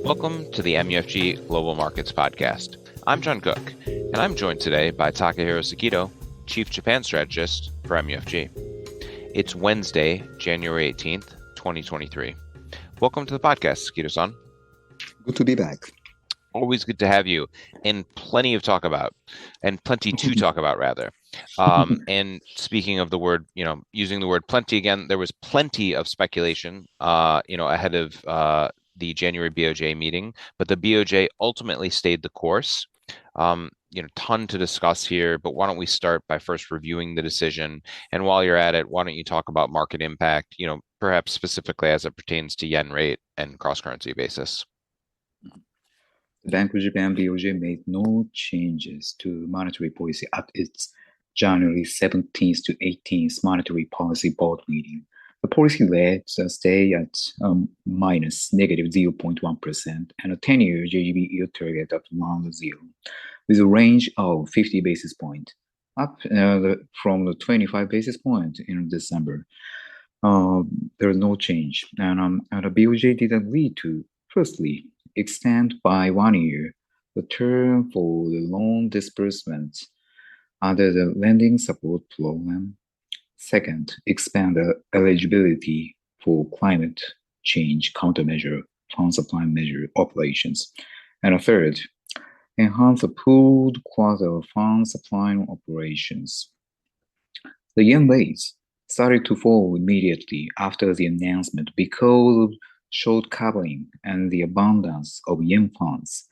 Welcome to the MUFG Global Markets Podcast. I'm John Cook, and I'm joined today by Takahiro Sekido, Chief Japan Strategist for MUFG. It's Wednesday, January 18th, 2023. Welcome to the podcast, Sekido-san. Good to be back. Always good to have you, and plenty to talk about, rather. And speaking of the word, using the word plenty again, there was plenty of speculation, ahead of the January BoJ meeting, but the BoJ ultimately stayed the course. Ton to discuss here, but why don't we start by first reviewing the decision? And while you're at it, why don't you talk about market impact, perhaps specifically as it pertains to yen rate and cross-currency basis? The Bank of Japan BoJ made no changes to monetary policy at its January 17th to 18th Monetary Policy Board meeting. The policy rate stay at negative 0.1% and a 10-year JGB yield target at around 0, with a range of 50 basis points, up from the 25 basis points in December. There is no change. And the BoJ did agree to, firstly, extend by 1 year the term for the loan disbursement under the lending support program. Second, expand the eligibility for climate change countermeasure fund supply measure operations. And a third, enhance the pooled quota fund supply operations. The yen rates started to fall immediately after the announcement because of short covering and the abundance of yen funds.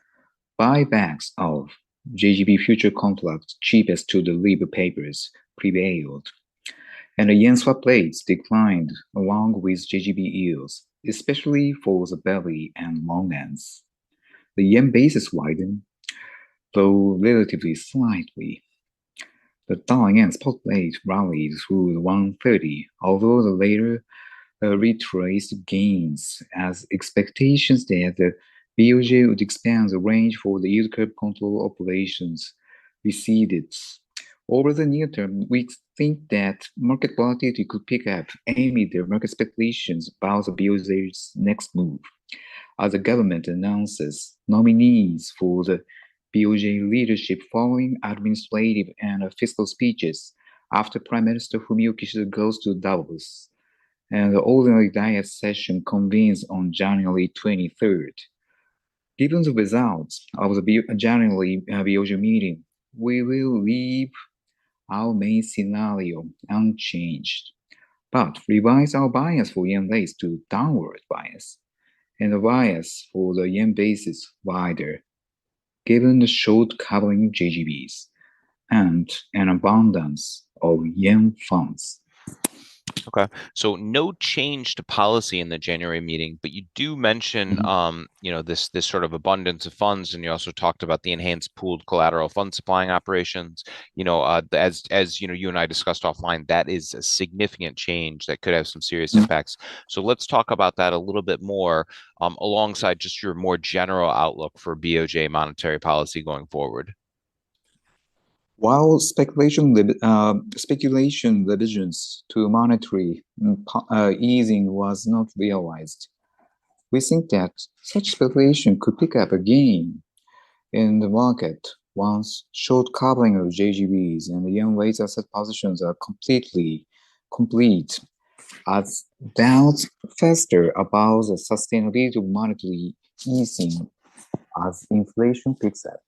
Buybacks of JGB future contracts cheapest to deliver papers prevailed, and the yen swap rates declined along with JGB yields, especially for the belly and long ends. The yen basis widened, though relatively slightly. The dollar yen spot rate rallied through 130, although the later retraced gains as expectations that the BoJ would expand the range for the yield curve control operations receded. Over the near term, we think that market volatility could pick up amid the market speculations about the BoJ's next move, as the government announces nominees for the BoJ leadership following administrative and fiscal speeches after Prime Minister Fumio Kishida goes to Davos, and the ordinary diet session convenes on January 23rd. Given the results of the January BoJ meeting, we will leave our main scenario unchanged, but revise our bias for yen rates to downward bias, and the bias for the yen basis wider, given the short covering JGBs and an abundance of yen funds. Okay, so no change to policy in the January meeting, but you do mention, this sort of abundance of funds, and you also talked about the enhanced pooled collateral fund supplying operations. As you and I discussed offline, that is a significant change that could have some serious impacts. So let's talk about that a little bit more, alongside just your more general outlook for BoJ monetary policy going forward. While speculation revisions to monetary easing was not realized, we think that such speculation could pick up again in the market once short covering of JGBs and the yen rates asset positions are complete, as doubts fester about the sustainability of monetary easing as inflation picks up.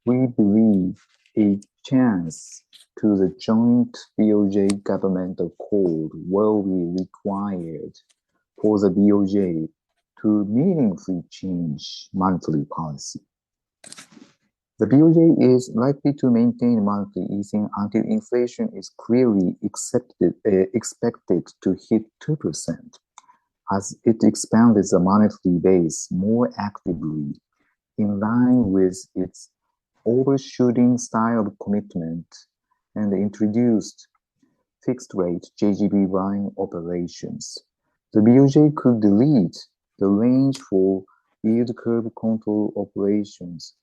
We believe a chance to the joint BoJ government accord will be required for the BoJ to meaningfully change monetary policy. The BoJ is likely to maintain monetary easing until inflation is clearly expected to hit 2%, as it expands the monetary base more actively in line with its overshooting style of commitment and introduced fixed rate JGB buying operations. The BoJ could delete the range for yield curve control operations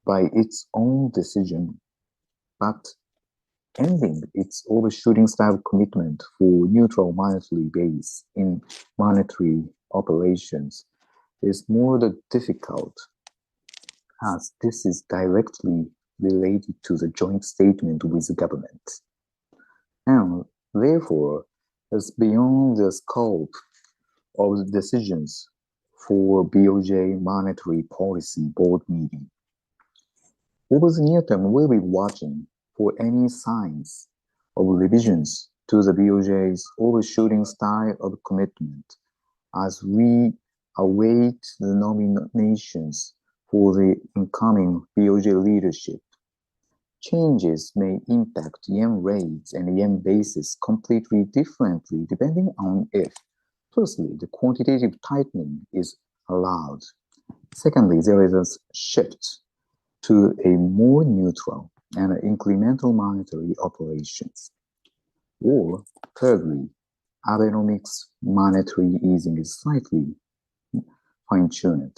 by its own decision, but ending its overshooting style commitment for neutral monetary base in monetary operations is more difficult, as this is directly related to the joint statement with the government, and therefore is beyond the scope of the decisions for BoJ Monetary Policy Board meeting. Over the near term, we'll be watching for any signs of revisions to the BoJ's overshooting style of commitment as we await the nominations for the incoming BoJ leadership. Changes may impact yen rates and yen basis completely differently depending on if, firstly, the quantitative tightening is allowed. Secondly, there is a shift to a more neutral and incremental monetary operations. Or, thirdly, Abenomics monetary easing is slightly fine-tuned.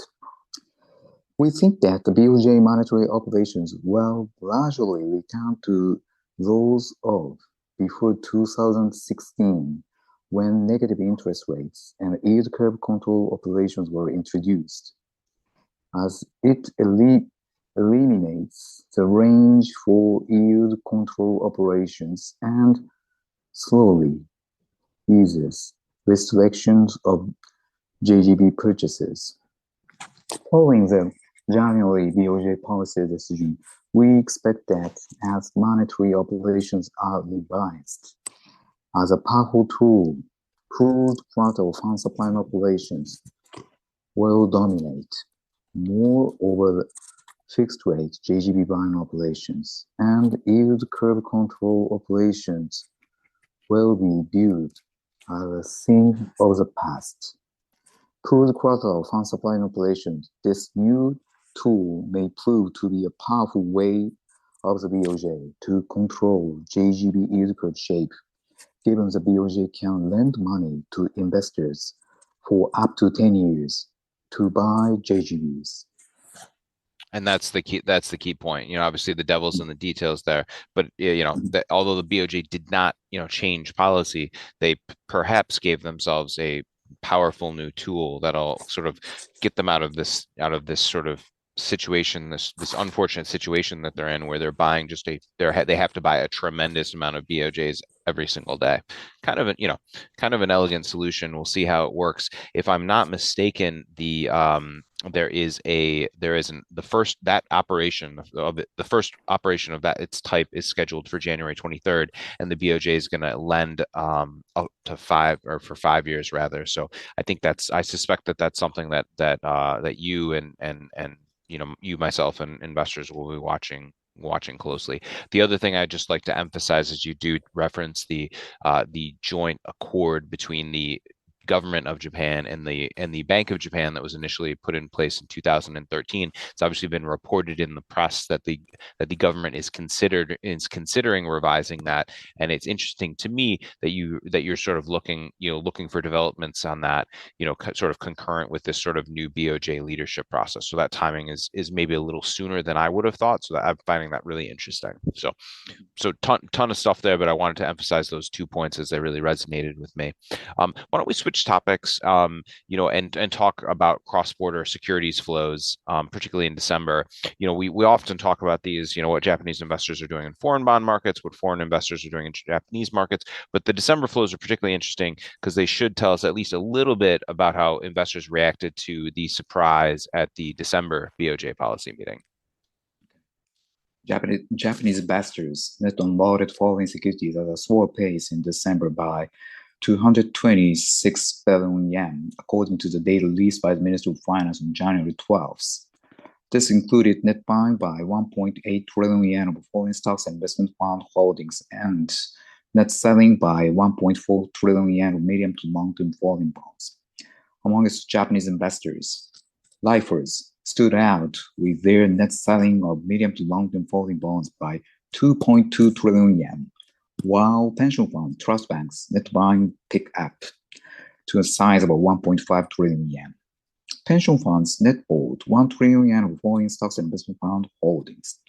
We think that the BoJ monetary operations will gradually return to those of before 2016, when negative interest rates and yield curve control operations were introduced, as it eliminates the range for yield control operations and slowly eases restrictions of JGB purchases. Following the January BoJ policy decision, we expect that as monetary operations are revised, as a powerful tool, pooled collateral fund supply operations will dominate more over fixed rate JGB buying operations, and yield curve control operations will be viewed as a thing of the past. Pooled collateral fund supply operations, this new tool may prove to be a powerful way of the BoJ to control JGB yield curve shape, given the BoJ can lend money to investors for up to 10 years to buy JGBs. And that's the key point. Obviously the devil's in the details there, but although the BoJ did not, change policy, they perhaps gave themselves a powerful new tool that'll sort of get them out of this sort of situation, this unfortunate situation that they're in, where they're buying they have to buy a tremendous amount of BoJs every single day. Kind of an elegant solution. We'll see how it works. If I'm not mistaken, the first operation of that its type is scheduled for January 23rd, and the BoJ is going to lend up to 5 years rather. So I suspect that's something that you and you, myself, and investors will be watching closely. The other thing I'd just like to emphasize is you do reference the joint accord between the government of Japan and the Bank of Japan that was initially put in place in 2013. It's obviously been reported in the press that the government is considering revising that, and it's interesting to me that you're sort of looking for developments on that, sort of concurrent with this sort of new BoJ leadership process. So that timing is maybe a little sooner than I would have thought. So I'm finding that really interesting. So ton of stuff there, but I wanted to emphasize those 2 points as they really resonated with me. Why don't we switch topics, and talk about cross-border securities flows, particularly in December. We often talk about these, what Japanese investors are doing in foreign bond markets, what foreign investors are doing in Japanese markets. But the December flows are particularly interesting because they should tell us at least a little bit about how investors reacted to the surprise at the December BoJ policy meeting. Japanese investors net unloaded foreign securities at a slower pace in December by 226 billion yen, according to the data released by the Ministry of Finance on January 12th. This included net buying by 1.8 trillion yen of foreign stocks and investment fund holdings and net selling by 1.4 trillion yen of medium to long-term foreign bonds. Among its Japanese investors, lifers stood out with their net selling of medium to long-term foreign bonds by 2.2 trillion yen, while pension fund trust banks net buying picked up to a size of 1.5 trillion yen. Pension funds net bought 1 trillion yen of foreign stocks and investment fund holdings.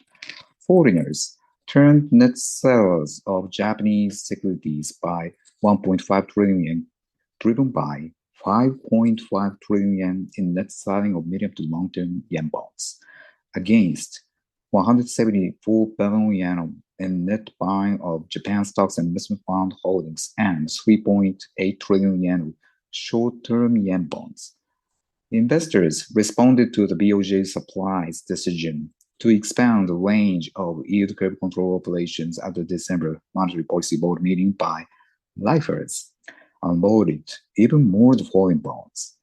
Foreigners turned net sellers of Japanese securities by 1.5 trillion yen, driven by 5.5 trillion yen in net selling of medium to long-term yen bonds, against 174 billion yen in net buying of Japan stocks and investment fund holdings and 3.8 trillion yen of short-term yen bonds. Investors responded to the BOJ supply's decision to expand the range of yield curve control operations at the December Monetary Policy Board meeting by lifers unloaded even more the foreign bonds.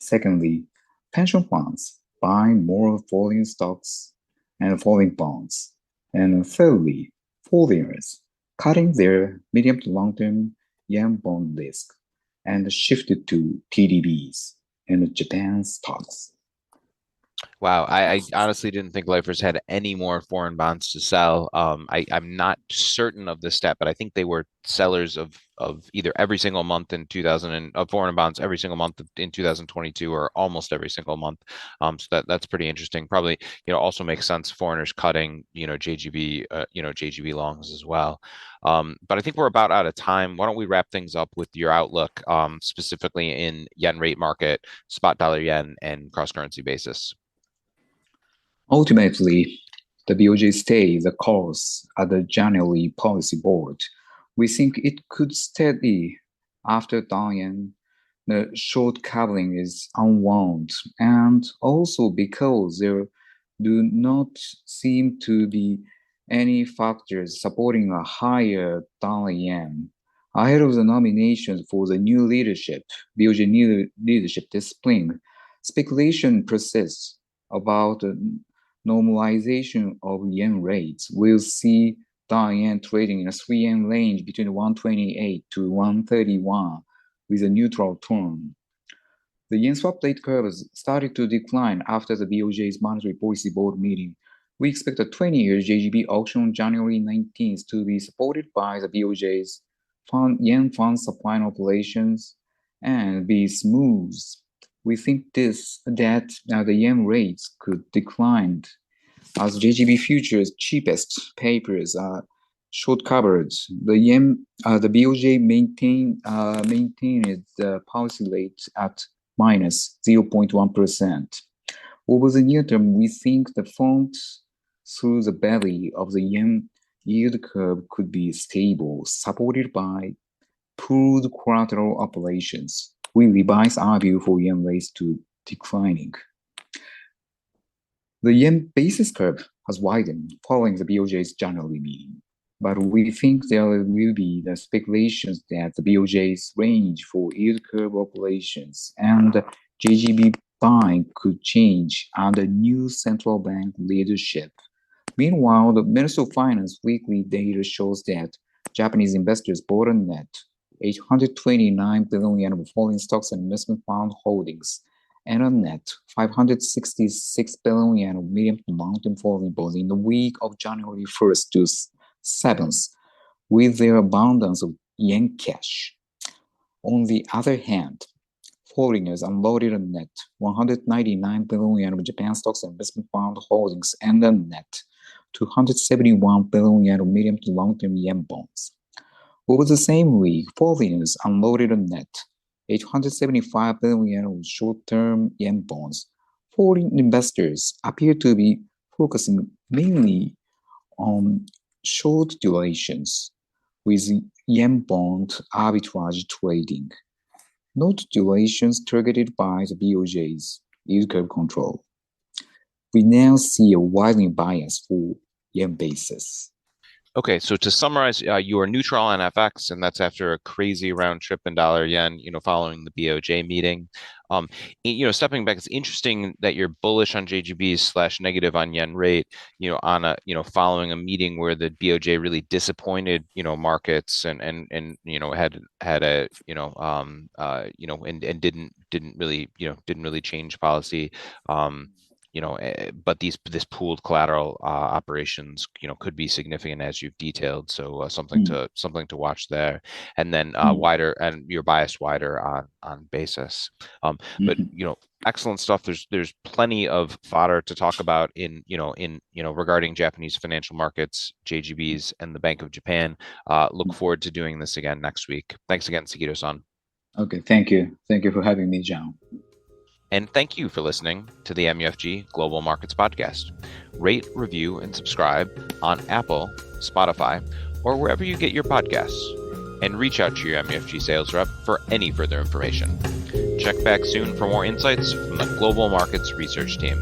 Secondly, pension funds buying more foreign stocks and foreign bonds. And thirdly, foreigners cutting their medium to long-term yen bond risk and shifted to TDBs and Japan stocks. Wow, I honestly didn't think lifers had any more foreign bonds to sell. I'm not certain of the stat, but I think they were sellers of either every single month in 2000 and of foreign bonds every single month in 2022 or almost every single month. So that's pretty interesting. Probably, also makes sense. Foreigners cutting, JGB, JGB longs as well. But I think we're about out of time. Why don't we wrap things up with your outlook, specifically in yen rate market, spot dollar yen, and cross currency basis? Ultimately, the BOJ stays the course at the January Policy Board. We think it could steady after Dalian. The short covering is unwound, and also because there do not seem to be any factors supporting a higher dollar yen. Ahead of the nominations for the new leadership, BOJ new leadership this spring, speculation persists about the normalization of yen rates. We'll see dollar yen trading in a 3 yen range between 128 to 131 with a neutral tone. The yen swap rate curves started to decline after the BOJ's Monetary Policy Board meeting. We expect a 20-year JGB auction on January 19th to be supported by the BOJ's yen fund supply operations and be smooth. We think that the yen rates could decline as JGB futures cheapest papers are short covered. The BOJ maintained the policy rate at minus 0.1%. Over the near term, we think the front through the belly of the yen yield curve could be stable, supported by pooled collateral operations. We revise our view for yen rates to declining. The yen basis curve has widened following the BOJ's January meeting, but we think there will be the speculations that the BOJ's range for yield curve operations and JGB buying could change under new central bank leadership. Meanwhile, the Ministry of Finance weekly data shows that Japanese investors bought a net 829 billion yen of foreign stocks and investment fund holdings, and a net 566 billion yen of medium to long-term foreign bonds in the week of January 1st to 7th, with their abundance of yen cash. On the other hand, foreigners unloaded a net 199 billion yen of Japan stocks and investment fund holdings and a net 271 billion yen of medium to long-term yen bonds. Over the same week, foreigners unloaded a net 875 billion yen of short-term yen bonds. Foreign investors appear to be focusing mainly on short durations, with yen bond arbitrage trading, not durations targeted by the BOJ's yield curve control. We now see a widening bias for yen basis. Okay, so to summarize, you are neutral on FX, and that's after a crazy round trip in dollar yen, following the BOJ meeting. Stepping back, it's interesting that you're bullish on JGBs / negative on yen rate, following a meeting where the BOJ really disappointed, markets and had a, and didn't really change policy. But this pooled collateral operations, could be significant as you've detailed. So something to watch there, and then wider, and you're biased wider on basis. But excellent stuff. There's plenty of fodder to talk about in regarding Japanese financial markets, JGBs, and the Bank of Japan. Look forward to doing this again next week. Thanks again, Sekido-san. Okay, thank you. Thank you for having me, John. And thank you for listening to the MUFG Global Markets Podcast. Rate, review, and subscribe on Apple, Spotify, or wherever you get your podcasts. And reach out to your MUFG sales rep for any further information. Check back soon for more insights from the Global Markets Research Team.